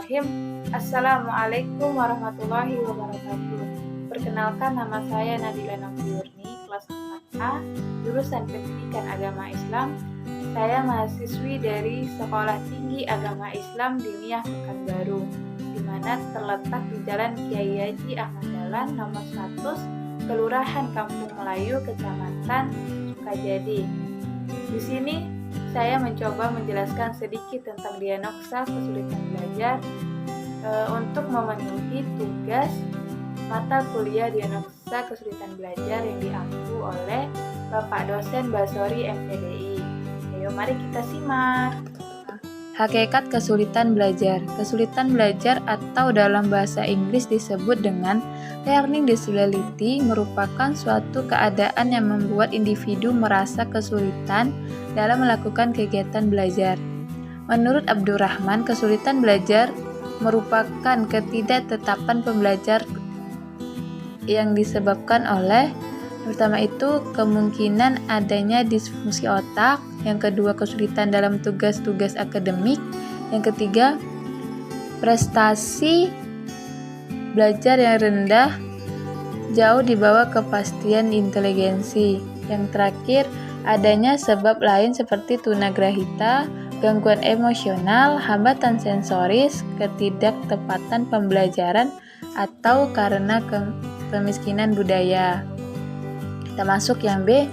Bismillahirrahmanirrahim. Assalamualaikum warahmatullahi wabarakatuh. Perkenalkan, nama saya Nabila Nofriurni, kelas 4A, jurusan Pendidikan Agama Islam. Saya mahasiswi dari Sekolah Tinggi Agama Islam Diniyah Pekanbaru, di mana terletak di Jalan Kiai Haji Ahmad Dahlan nomor 100, Kelurahan Kampung Melayu, Kecamatan Sukajadi. Di sini saya mencoba menjelaskan sedikit tentang diagnosa kesulitan belajar untuk memenuhi tugas mata kuliah diagnosa kesulitan belajar yang diampu oleh Bapak dosen Basori MPDI. Ayo mari kita simak. Hakikat kesulitan belajar. Kesulitan belajar atau dalam bahasa Inggris disebut dengan learning disability merupakan suatu keadaan yang membuat individu merasa kesulitan dalam melakukan kegiatan belajar. Menurut Abdurrahman, kesulitan belajar merupakan ketidaktetapan pembelajar yang disebabkan oleh pertama itu kemungkinan adanya disfungsi otak, yang kedua kesulitan dalam tugas-tugas akademik, yang ketiga prestasi belajar yang rendah jauh di bawah kepastian inteligensi, yang terakhir adanya sebab lain seperti tunagrahita, gangguan emosional, hambatan sensoris, ketidaktepatan pembelajaran, atau karena kemiskinan budaya. Kita masuk yang B,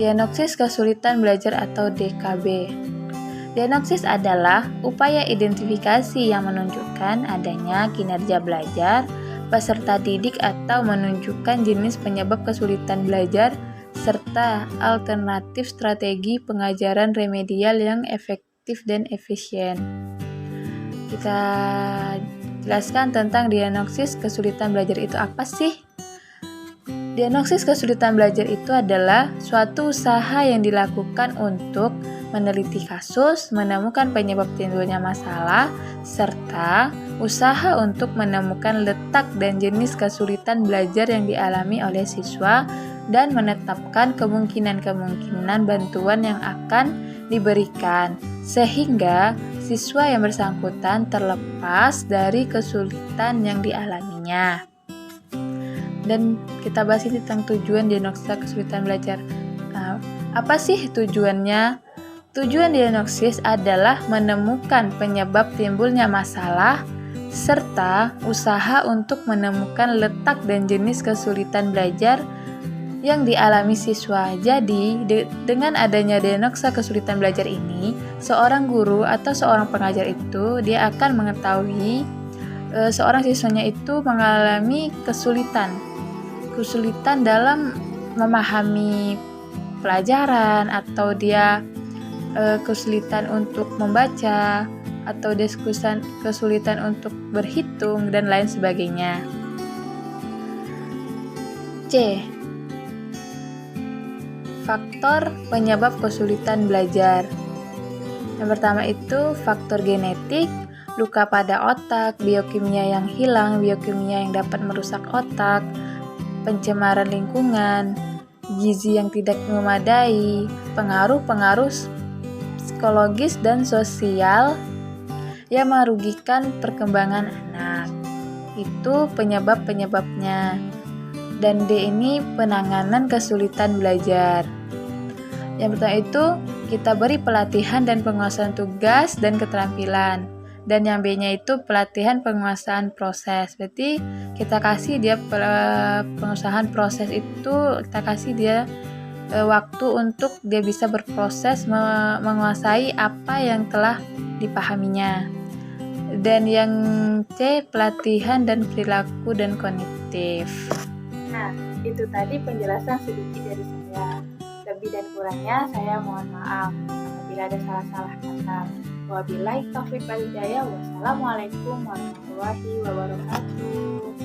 diagnosis kesulitan belajar atau DKB. Diagnosis adalah upaya identifikasi yang menunjukkan adanya kinerja belajar peserta didik atau menunjukkan jenis penyebab kesulitan belajar serta alternatif strategi pengajaran remedial yang efektif dan efisien. Kita jelaskan tentang diagnosis kesulitan belajar itu apa sih? Diagnosis kesulitan belajar itu adalah suatu usaha yang dilakukan untuk meneliti kasus, menemukan penyebab timbulnya masalah, serta usaha untuk menemukan letak dan jenis kesulitan belajar yang dialami oleh siswa dan menetapkan kemungkinan-kemungkinan bantuan yang akan diberikan, sehingga siswa yang bersangkutan terlepas dari kesulitan yang dialaminya. Dan kita bahas ini tentang tujuan diagnosa kesulitan belajar. Nah, apa sih tujuannya? Tujuan diagnosis adalah menemukan penyebab timbulnya masalah serta usaha untuk menemukan letak dan jenis kesulitan belajar yang dialami siswa. Jadi, dengan adanya diagnosa kesulitan belajar ini, seorang guru atau seorang pengajar itu dia akan mengetahui seorang siswanya itu mengalami kesulitan dalam memahami pelajaran, atau dia kesulitan untuk membaca, atau dia kesulitan untuk berhitung, dan lain sebagainya. C. Faktor penyebab kesulitan belajar. Yang pertama itu faktor genetik, luka pada otak, biokimia yang hilang, biokimia yang dapat merusak otak, pencemaran lingkungan, gizi yang tidak memadai, pengaruh-pengaruh psikologis dan sosial yang merugikan perkembangan anak. Itu penyebab-penyebabnya. Dan D ini penanganan kesulitan belajar. Yang pertama itu kita beri pelatihan dan penguasaan tugas dan keterampilan. Dan yang B-nya itu pelatihan penguasaan proses. Berarti kita kasih dia penguasaan proses itu, kita kasih dia waktu untuk dia bisa berproses menguasai apa yang telah dipahaminya. Dan yang C, pelatihan dan perilaku dan kognitif. Nah, itu tadi penjelasan sedikit dari saya. Lebih dan kurangnya saya mohon maaf apabila ada salah-salah kata. Wabillahi taufiq wal hidayah. Wassalamualaikum warahmatullahi wabarakatuh.